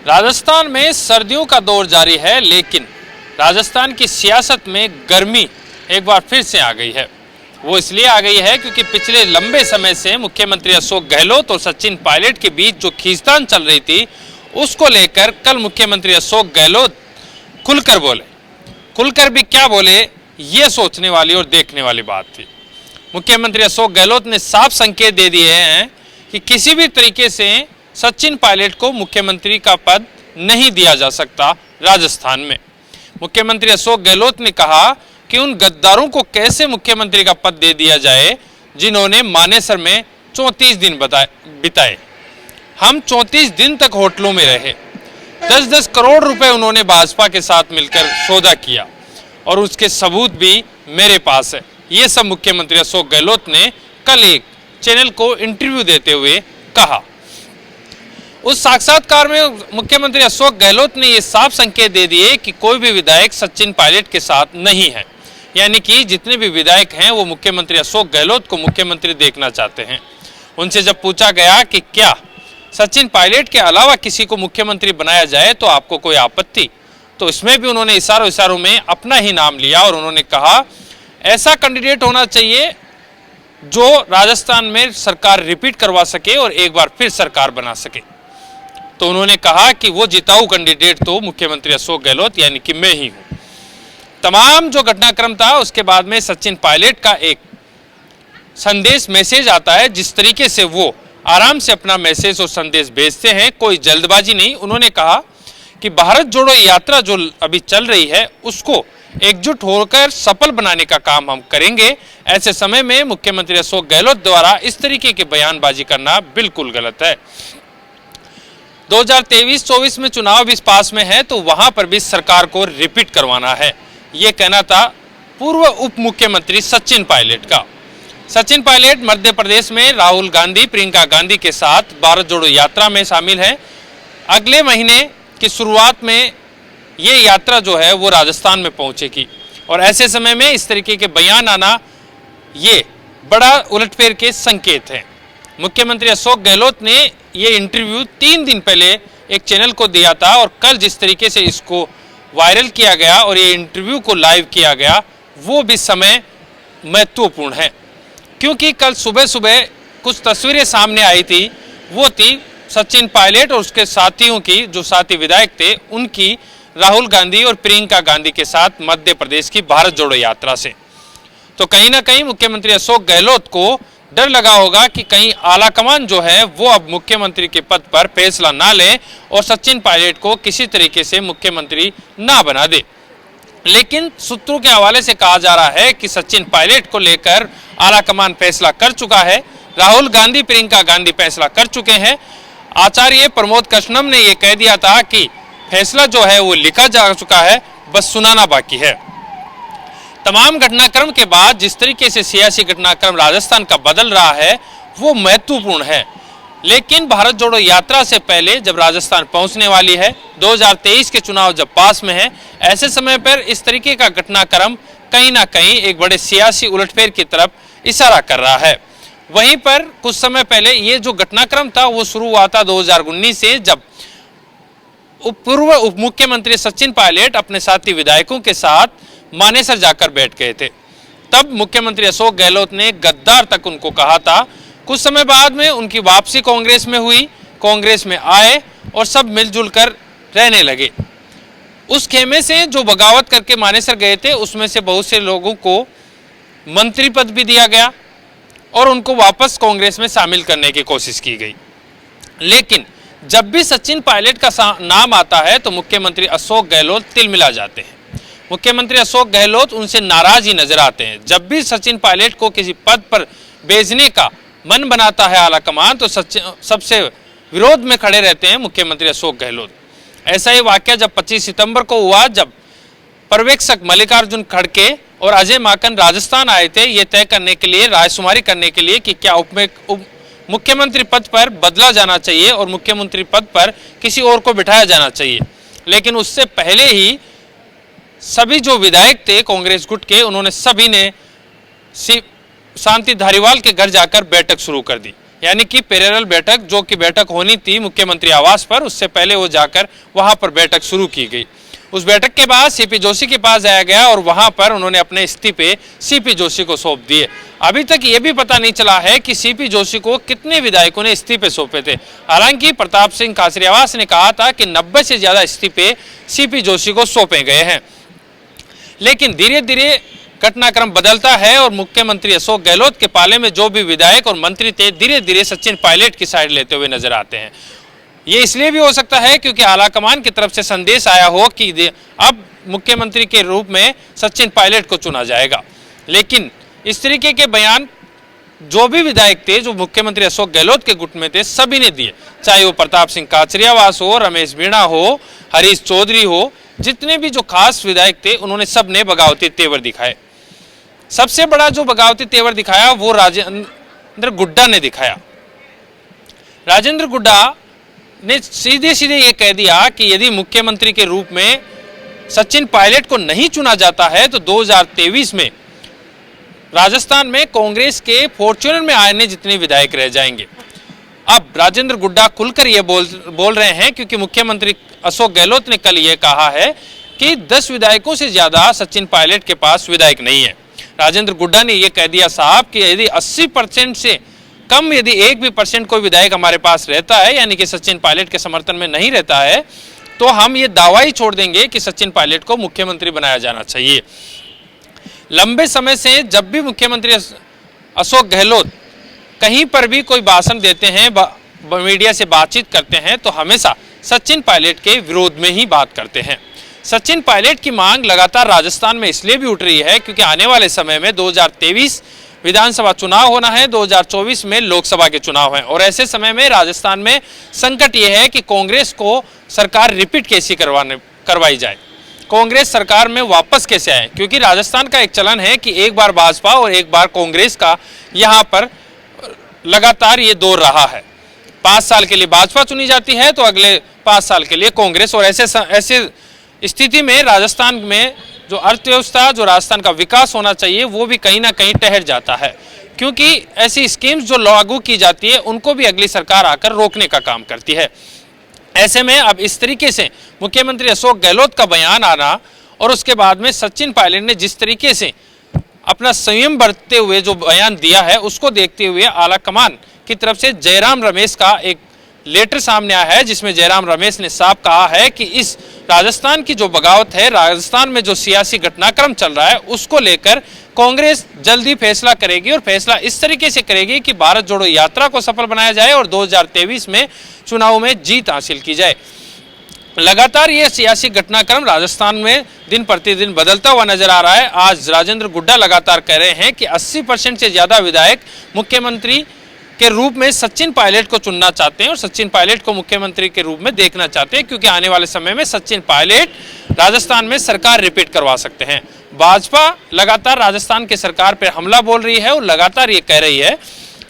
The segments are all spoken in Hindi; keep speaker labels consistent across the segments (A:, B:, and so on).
A: राजस्थान में सर्दियों का दौर जारी है, लेकिन राजस्थान की सियासत में गर्मी एक बार फिर से आ गई है। वो इसलिए आ गई है क्योंकि पिछले लंबे समय से मुख्यमंत्री अशोक गहलोत और सचिन पायलट के बीच जो खींचतान चल रही थी, उसको लेकर कल मुख्यमंत्री अशोक गहलोत खुलकर बोले। खुलकर भी क्या बोले, ये सोचने वाली और देखने वाली बात थी। मुख्यमंत्री अशोक गहलोत ने साफ संकेत दे दिए हैं कि किसी भी तरीके से सचिन पायलट को मुख्यमंत्री का पद नहीं दिया जा सकता राजस्थान में। मुख्यमंत्री अशोक गहलोत ने कहा कि उन गद्दारों को कैसे मुख्यमंत्री का पद दे दिया जाए जिन्होंने मानेसर में 34 दिन बिताए। हम 34 दिन तक होटलों में रहे, 10-10 करोड़ रुपए उन्होंने भाजपा के साथ मिलकर सौदा किया और उसके सबूत भी मेरे पास है। ये सब मुख्यमंत्री अशोक गहलोत ने कल एक चैनल को इंटरव्यू देते हुए कहा। उस साक्षात्कार में मुख्यमंत्री अशोक गहलोत ने ये साफ संकेत दे दिए कि कोई भी विधायक सचिन पायलट के साथ नहीं है, यानी कि जितने भी विधायक हैं वो मुख्यमंत्री अशोक गहलोत को मुख्यमंत्री देखना चाहते हैं। उनसे जब पूछा गया कि क्या सचिन पायलट के अलावा किसी को मुख्यमंत्री बनाया जाए तो आपको कोई आपत्ति, तो इसमें भी उन्होंने इशारों में अपना ही नाम लिया और उन्होंने कहा ऐसा कैंडिडेट होना चाहिए जो राजस्थान में सरकार रिपीट करवा सके और एक बार फिर सरकार बना सके। तो उन्होंने कहा कि वो जिताऊ कैंडिडेट तो मुख्यमंत्री अशोक गहलोत यानी कि मैं ही हूं। तमाम जो घटनाक्रम था उसके बाद में सचिन पायलट का एक संदेश मैसेज आता है, जिस तरीके से वो आराम से अपना मैसेज और संदेश भेजते हैं, कोई जल्दबाजी नहीं। उन्होंने कहा कि भारत जोड़ो यात्रा जो अभी चल रही है उसको एकजुट होकर सफल बनाने का काम हम करेंगे। ऐसे समय में मुख्यमंत्री अशोक गहलोत द्वारा इस तरीके की बयानबाजी करना बिल्कुल गलत है। 2023-24 में चुनाव भी पास में है तो वहां पर भी सरकार को रिपीट करवाना है, ये कहना था पूर्व उप मुख्यमंत्री सचिन पायलट का। सचिन पायलट मध्य प्रदेश में राहुल गांधी, प्रियंका गांधी के साथ भारत जोड़ो यात्रा में शामिल है। अगले महीने की शुरुआत में ये यात्रा जो है वो राजस्थान में पहुंचेगी और ऐसे समय में इस तरीके के बयान आना ये बड़ा उलटफेर के संकेत हैं। मुख्यमंत्री अशोक गहलोत ने ये इंटरव्यू 3 दिन पहले एक चैनल को दिया था और कल जिस तरीके से इसको वायरल किया गया और ये इंटरव्यू को लाइव किया गया वो भी समय महत्वपूर्ण है, क्योंकि कल सुबह सुबह कुछ तस्वीरें सामने आई थी। वो थी सचिन पायलट और उसके साथियों की, जो साथी विधायक थे उनकी, राहुल गांधी और प्रियंका गांधी के साथ मध्य प्रदेश की भारत जोड़ो यात्रा से। तो कहीं ना कहीं मुख्यमंत्री अशोक गहलोत को डर लगा होगा कि कहीं आलाकमान जो है वो अब मुख्यमंत्री के पद पर फैसला ना ले और सचिन पायलट को किसी तरीके से मुख्यमंत्री ना बना दे। लेकिन सूत्रों के हवाले से कहा जा रहा है कि सचिन पायलट को लेकर आलाकमान फैसला कर चुका है, राहुल गांधी, प्रियंका गांधी फैसला कर चुके हैं। आचार्य प्रमोद कृष्णम ने यह कह दिया था कि फैसला जो है वो लिखा जा चुका है, बस सुनाना बाकी है। तमाम घटनाक्रम के बाद जिस तरीके से सियासी घटनाक्रम राजस्थान का बदल रहा है वो महत्वपूर्ण है, लेकिन भारत जोड़ो यात्रा से पहले जब राजस्थान पहुंचने वाली है, 2023 के चुनाव जब पास में है, ऐसे समय पर इस तरीके का घटनाक्रम कहीं ना कहीं एक बड़े सियासी उलटफेर की तरफ इशारा कर रहा है। वहीं पर कुछ समय पहले ये जो घटनाक्रम था वो शुरू हुआ था 2019 से, जब पूर्व उप मुख्यमंत्री सचिन पायलट अपने साथी विधायकों के साथ मानेसर जाकर बैठ गए थे। तब मुख्यमंत्री अशोक गहलोत ने गद्दार तक उनको कहा था। कुछ समय बाद में उनकी वापसी कांग्रेस में हुई, कांग्रेस में आए और सब मिलजुल कर रहने लगे। उस खेमे से जो बगावत करके मानेसर गए थे उसमें से बहुत से लोगों को मंत्री पद भी दिया गया और उनको वापस कांग्रेस में शामिल करने की कोशिश की गई। लेकिन जब भी सचिन पायलट का नाम आता है तो मुख्यमंत्री अशोक गहलोत तिलमिला जाते हैं। मुख्यमंत्री अशोक गहलोत उनसे नाराज ही नजर आते हैं। जब भी सचिन पायलट को किसी पद पर भेजने का मन बनाता है आलाकमान तो सबसे विरोध में खड़े रहते हैं मुख्यमंत्री अशोक गहलोत। ऐसा ही वाकया जब 25 सितंबर को हुआ, जब पर्यवेक्षक मल्लिकार्जुन खड़गे और अजय माकन राजस्थान आए थे ये तय करने के लिए, रायशुमारी करने के लिए कि क्या उप मुख्यमंत्री पद पर बदला जाना चाहिए और मुख्यमंत्री पद पर किसी और को बिठाया जाना चाहिए। लेकिन उससे पहले ही सभी जो विधायक थे कांग्रेस गुट के, उन्होंने सभी ने शांति धारीवाल के घर जाकर बैठक शुरू कर दी। यानी कि पैरेलल बैठक, जो कि बैठक होनी थी मुख्यमंत्री आवास पर, उससे पहले वो जाकर वहां पर बैठक शुरू की गई। उस बैठक के बाद सीपी जोशी के पास जाया गया और वहां पर उन्होंने अपने इस्तीफे सीपी जोशी को सौंप दिए। अभी तक ये भी पता नहीं चला है कि सीपी जोशी को कितने विधायकों ने इस्तीफे सौंपे थे। हालांकि प्रताप सिंह खाचरियावास ने कहा था कि 90 से ज्यादा इस्तीफे सीपी जोशी को सौंपे गए हैं। लेकिन धीरे धीरे घटनाक्रम बदलता है और मुख्यमंत्री अशोक गहलोत के पाले में जो भी विधायक और मंत्री थे, धीरे धीरे सचिन पायलट की साइड लेते हुए नजर आते हैं। ये इसलिए भी हो सकता है क्योंकि आलाकमान की तरफ से संदेश आया हो कि अब मुख्यमंत्री के रूप में सचिन पायलट को चुना जाएगा। लेकिन इस तरीके के बयान जो भी विधायक थे, जो मुख्यमंत्री अशोक गहलोत के गुट में थे, सभी ने दिए, चाहे वो प्रताप सिंह खाचरियावास हो, रमेश मीणा हो, हरीश चौधरी हो, जितने भी जो खास विधायक थे, उन्होंने सब ने बगावती तेवर दिखाए। सबसे बड़ा जो बगावती तेवर दिखाया वो राजेंद्र गुड्डा ने दिखाया। राजेंद्र गुड्डा ने सीधे सीधे ये कह दिया कि यदि मुख्यमंत्री के रूप में सचिन पायलट को नहीं चुना जाता है तो 2023 में राजस्थान में कांग्रेस के फॉर्च्यूनर में आने जितने विधायक रह जाएंगे। अब राजेंद्र गुड्डा खुलकर ये बोल रहे हैं क्योंकि मुख्यमंत्री अशोक गहलोत ने कल ये कहा है कि 10 विधायकों से ज्यादा सचिन पायलट के पास विधायक नहीं है। राजेंद्र गुड्डा ने यह कह दिया साहब कि यदि 80% से कम यदि 1% कोई विधायक हमारे पास रहता है, यानी कि सचिन पायलट के समर्थन में नहीं रहता है, तो हम ये दावा ही छोड़ देंगे कि सचिन पायलट को मुख्यमंत्री बनाया जाना चाहिए। लंबे समय से जब भी मुख्यमंत्री अशोक गहलोत कहीं पर भी कोई भाषण देते हैं, मीडिया से बातचीत करते हैं, तो हमेशा सचिन पायलट के विरोध में ही बात करते हैं। सचिन पायलट की मांग लगातार राजस्थान में इसलिए भी उठ रही है क्योंकि आने वाले समय में 2023 विधानसभा चुनाव होना है, 2024 में लोकसभा के चुनाव हैं और ऐसे समय में राजस्थान में संकट यह है कि कांग्रेस को सरकार रिपीट कैसे करवाई जाए, कांग्रेस सरकार में वापस कैसे आए, क्योंकि राजस्थान का एक चलन है कि एक बार भाजपा और एक बार कांग्रेस का यहाँ पर लगातार ये दौर रहा है। 5 साल के लिए भाजपा चुनी जाती है तो अगले 5 साल के लिए कांग्रेस, और ऐसे स्थिति में राजस्थान में जो अर्थव्यवस्था, जो राजस्थान का विकास होना चाहिए, वो भी कहीं ना कहीं ठहर जाता है, क्योंकि ऐसी स्कीम्स जो लागू की जाती है उनको भी अगली सरकार आकर रोकने का काम करती है। ऐसे में अब इस तरीके से मुख्यमंत्री अशोक गहलोत का बयान आना और उसके बाद में सचिन पायलट ने जिस तरीके से अपना संयम बरतते हुए जो बयान दिया है, उसको देखते हुए आलाकमान की तरफ से जयराम रमेश का एक लेटर सामने आया है, जिसमें जयराम रमेश ने साफ कहा है कि इस राजस्थान की जो बगावत है, राजस्थान में जो सियासी घटनाक्रम चल रहा है, उसको लेकर कांग्रेस जल्दी फैसला करेगी और फैसला इस तरीके से करेगी कि भारत जोड़ो यात्रा को सफल बनाया जाए और 2023 में चुनाव में जीत हासिल की जाए। लगातार ये सियासी घटनाक्रम राजस्थान में दिन प्रतिदिन बदलता हुआ नजर आ रहा है। आज राजेंद्र गुड्डा लगातार कह रहे हैं कि 80% से ज्यादा विधायक मुख्यमंत्री के रूप में सचिन पायलट को चुनना चाहते हैं और सचिन पायलट को मुख्यमंत्री के रूप में देखना चाहते हैं, क्योंकि आने वाले समय में सचिन पायलट राजस्थान में सरकार रिपीट करवा सकते हैं। भाजपा लगातार राजस्थान की सरकार पर हमला बोल रही है और लगातार ये कह रही है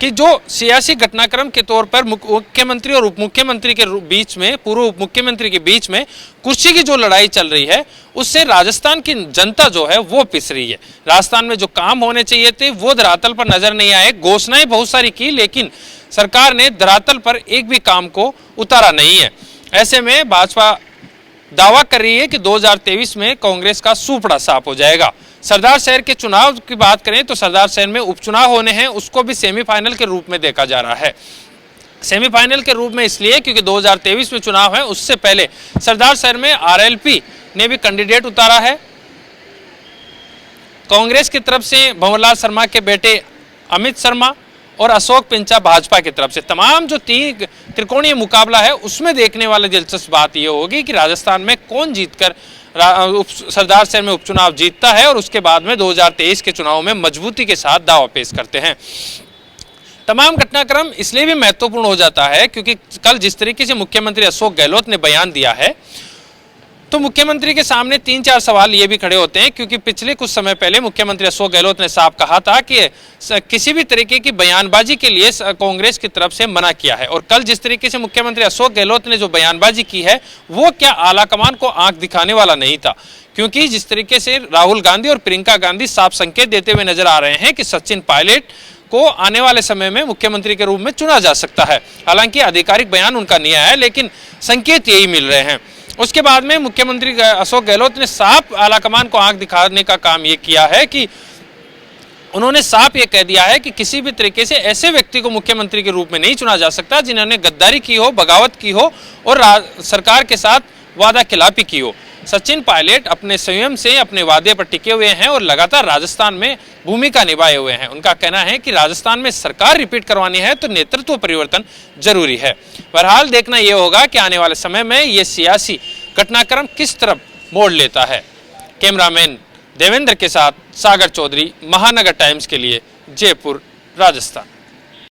A: कि जो सियासी घटनाक्रम के तौर पर मुख्यमंत्री और उप मुख्यमंत्री के बीच में, पूर्व उप मुख्यमंत्री के बीच में कुर्सी की जो लड़ाई चल रही है, उससे राजस्थान की जनता जो है वो पिस रही है। राजस्थान में जो काम होने चाहिए थे वो धरातल पर नजर नहीं आए। घोषणाएं बहुत सारी की, लेकिन सरकार ने धरातल पर एक भी काम को उतारा नहीं है। ऐसे में भाजपा दावा कर रही है कि 2023 में कांग्रेस का सूपड़ा साफ हो जाएगा। सरदार शहर के चुनाव की बात करें तो सरदार शहर में उपचुनाव होने हैं, उसको भी सेमीफाइनल के रूप में देखा जा रहा है। सेमीफाइनल के रूप में इसलिए क्योंकि 2023 में चुनाव है, उससे पहले सरदार शहर में आरएलपी ने भी कैंडिडेट उतारा है। कांग्रेस की तरफ से भंवरलाल शर्मा के बेटे अमित शर्मा और अशोक पिंचा भाजपा की तरफ से, तमाम जो त्रिकोणीय मुकाबला है उसमें देखने वाली दिलचस्प बात यह होगी कि राजस्थान में कौन जीतकर सरदार शहर में उपचुनाव जीतता है और उसके बाद में 2023 के चुनाव में मजबूती के साथ दावा पेश करते हैं। तमाम घटनाक्रम इसलिए भी महत्वपूर्ण हो जाता है क्योंकि कल जिस तरीके से मुख्यमंत्री अशोक गहलोत ने बयान दिया है, तो मुख्यमंत्री के सामने 3-4 सवाल ये भी खड़े होते हैं, क्योंकि पिछले कुछ समय पहले मुख्यमंत्री अशोक गहलोत ने साफ कहा था कि किसी भी तरीके की बयानबाजी के लिए कांग्रेस की तरफ से मना किया है। और कल जिस तरीके से मुख्यमंत्री अशोक गहलोत ने जो बयानबाजी की है वो क्या आलाकमान को आंख दिखाने वाला नहीं था, क्योंकि जिस तरीके से राहुल गांधी और प्रियंका गांधी साफ संकेत देते हुए नजर आ रहे हैं कि सचिन पायलट को आने वाले समय में मुख्यमंत्री के रूप में चुना जा सकता है। हालांकि आधिकारिक बयान उनका नहीं आया है, लेकिन संकेत यही मिल रहे हैं। उसके बाद में मुख्यमंत्री अशोक गहलोत ने साफ आलाकमान को आंख दिखाने का काम ये किया है कि उन्होंने साफ ये कह दिया है कि किसी भी तरीके से ऐसे व्यक्ति को मुख्यमंत्री के रूप में नहीं चुना जा सकता जिन्होंने गद्दारी की हो, बगावत की हो और सरकार के साथ वादा खिलाफी की हो। सचिन पायलट अपने संयम से अपने वादे पर टिके हुए हैं और लगातार राजस्थान में भूमिका निभाए हुए हैं। उनका कहना है कि राजस्थान में सरकार रिपीट करवानी है तो नेतृत्व परिवर्तन जरूरी है। बहरहाल देखना यह होगा कि आने वाले समय में ये सियासी घटनाक्रम किस तरफ मोड़ लेता है। कैमरामैन देवेंद्र के साथ सागर चौधरी, महानगर टाइम्स के लिए, जयपुर, राजस्थान।